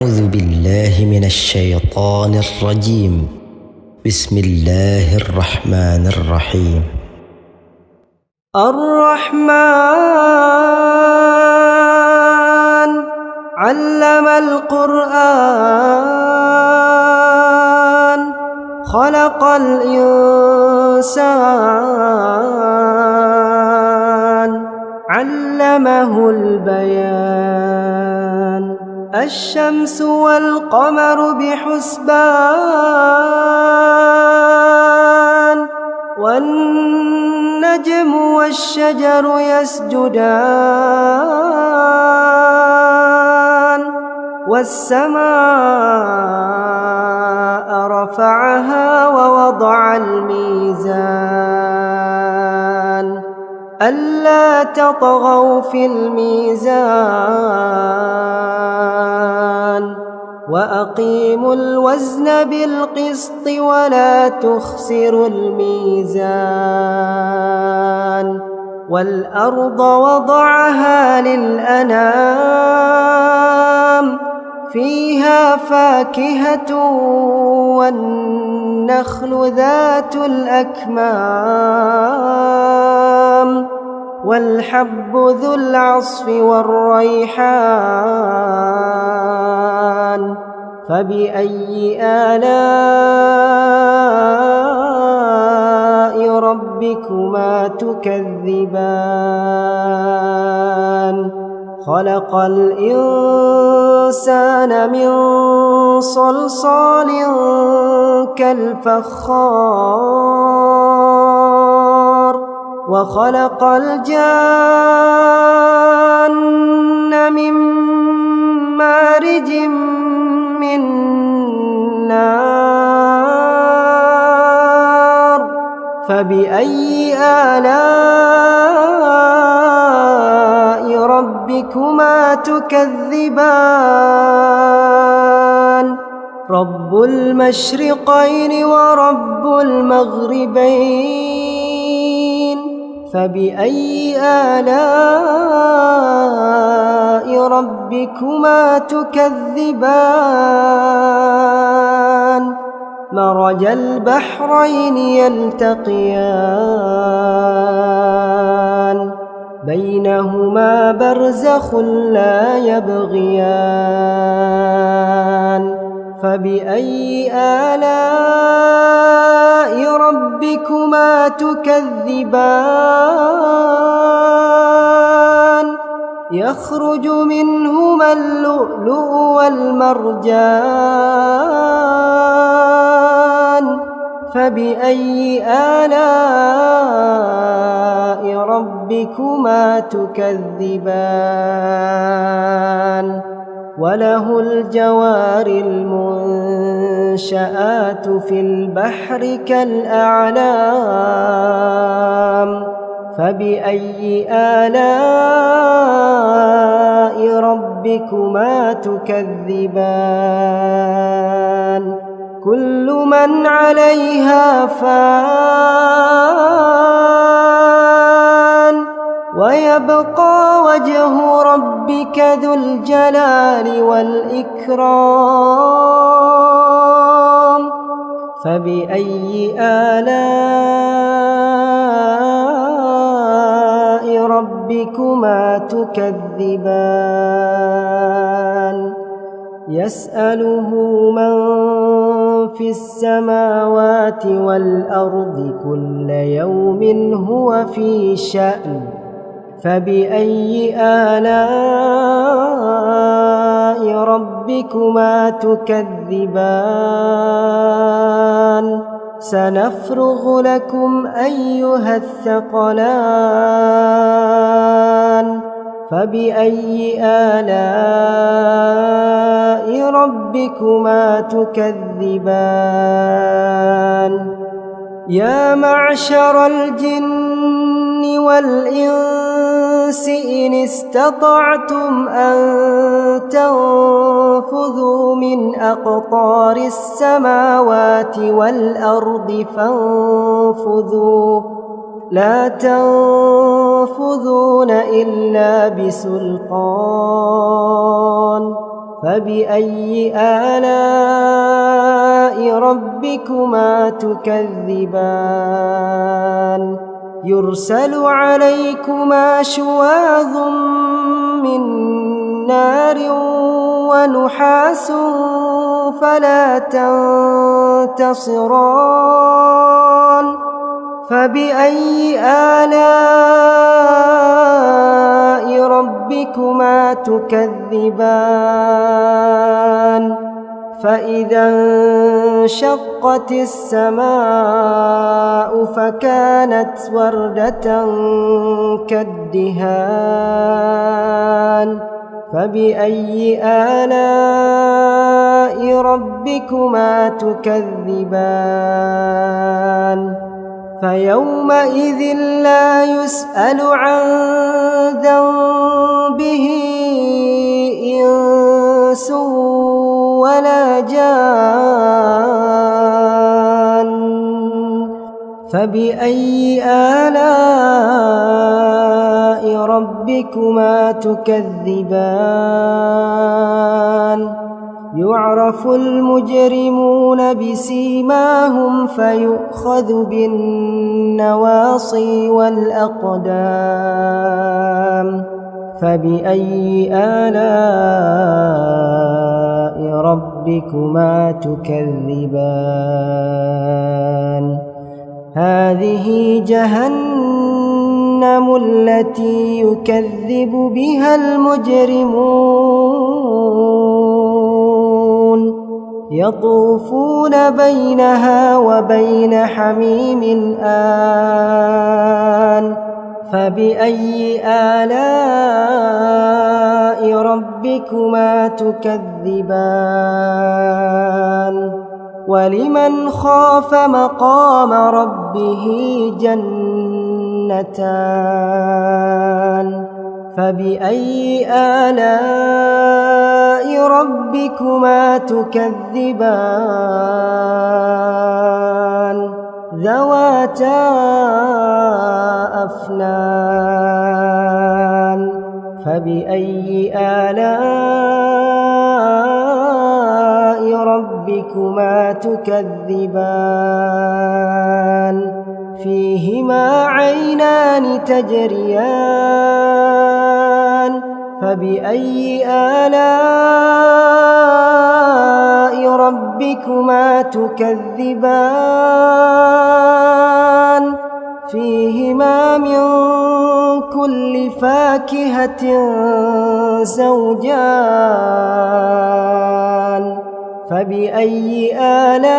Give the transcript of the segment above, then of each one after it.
أعوذ بالله من الشيطان الرجيم. بسم الله الرحمن الرحيم. الرحمن علم القرآن خلق الإنسان علمه البيان الشمس والقمر بحسبان والنجم والشجر يسجدان والسماء رفعها ووضع الميزان ألا تطغوا في الميزان وأقيموا الوزن بالقسط ولا تخسروا الميزان والأرض وضعها للأنام فيها فاكهة والنخل ذات الأكمام والحب ذو العصف والريحان فبأي آلاء ربكما تكذبان خلق الإنسان من صلصال كالفخار وخلق الجان من مارج من نار فبأي آلاء ربكما تكذبان رب المشرقين ورب المغربين فبأي آلاء ربكما تكذبان مرج البحرين يلتقيان بينهما برزخ لا يبغيان فبأي آلاء ربكما تكذبان يخرج منهما اللؤلؤ والمرجان فبأي آلاء ربكما تكذبان وله الجوار المنشآت في البحر كالأعلام فبأي آلاء ربكما تكذبان كل من عليها فان ويبقى وجه ربك ذو الجلال والإكرام فبأي آلاء ربكما تكذبان يسأله من في السماوات والأرض كل يوم هو في شأن فبأي آلاء ربكما تكذبان سنفرغ لكم أيها الثقلان فبأي آلاء ربكما تكذبان يا معشر الجن والإنس إن استطعتم أن تنفذوا من أقطار السماوات والأرض فانفذوا لا تنفذون إلا بسلطان فبأي آلاء ربكما تكذبان يرسل عليكما شواظ من نار ونحاس فلا تنتصران فبأي آلاء ربكما تكذبان فإذا انشقت السماء فكانت وردة كالدهان فبأي آلاء ربكما تكذبان فيومئذ لا يسأل عن ذنبه إنس ولا جان فبأي آلاء ربكما تكذبان يعرف المجرمون بسيماهم فيؤخذ بالنواصي والأقدام فبأي آلاء ربكما تكذبان هذه جهنم التي يكذب بها المجرمون يطوفون بينها وبين حميم آن فبأي آلاء ربكما تكذبان ولمن خاف مقام ربه جنتان فبأي آلاء ربكما تكذبان ذواتا أفنان فبأي آلاء ربكما تكذبان فيهما عينان تجريان فبأي آلاء ربكما تكذبان فيهما من كل فاكهة زوجان فبأي آلاء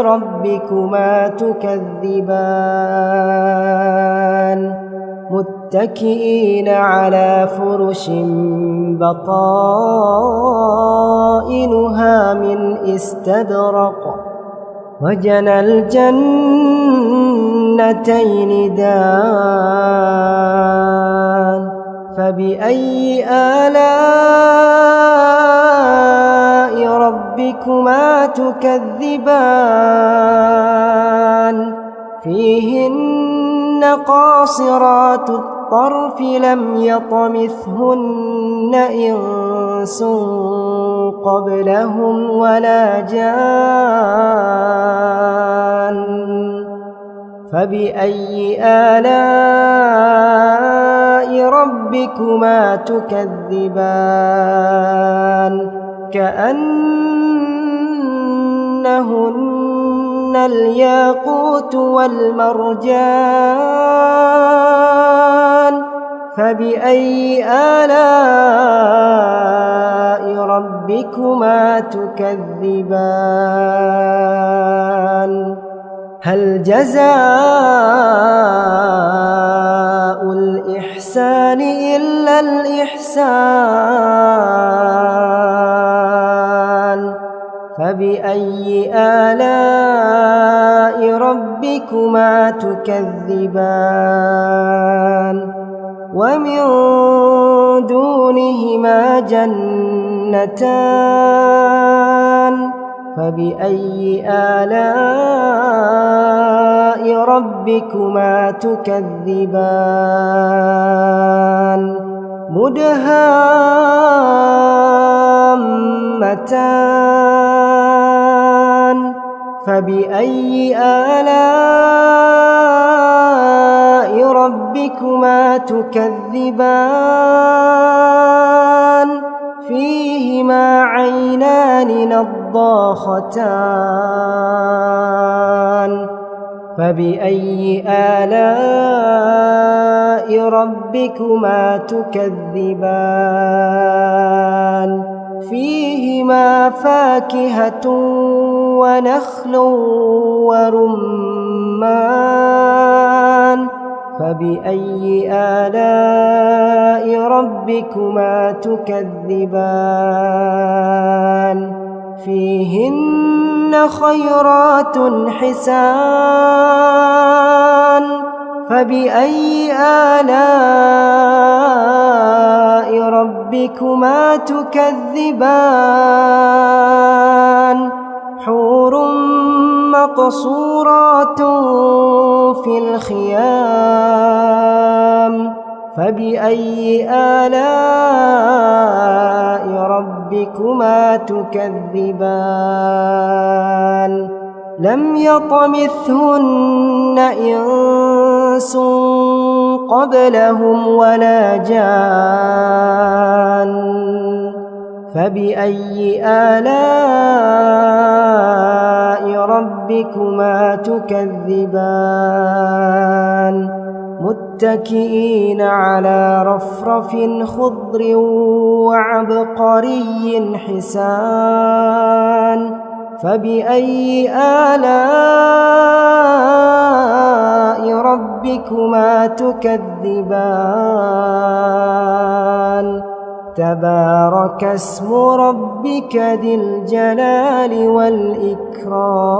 ربكما تكذبان متكئين على فرش بطائنها من استبرق وجنى الجنتين دان فبأي آلاء ربكما تكذبان فيهن قاصرات الطرف لم يطمثهن إنس قبلهم ولا جان فبأي آلاء ربكما تكذبان كأنهن الياقوت والمرجان فبأي آلاء ربكما تكذبان هل جزاء الإحسان إلا الإحسان فبأي آلاء ربكما تكذبان ومن دونهما جنتان فبأي آلاء ربكما تكذبان مدهامتان فبأي آلاء ربكما تكذبان فيهما عينان نضاختان فبأي آلاء ربكما تكذبان فيهما فاكهة ونخل ورمان فبأي آلاء ربكما تكذبان فيهن خيرات حسان فبأي آلاء ربكما تكذبان حور مقصورات في الخيام فبأي آلاء ربكما تكذبان لم يطمثهن إنس قبلهم ولا جان فبأي آلاء ربكما تكذبان متكئين على رفرف خضر وعبقري حسان فبأي آلاء ربكما تكذبان تبارك اسم ربك ذي الجلال والإكرام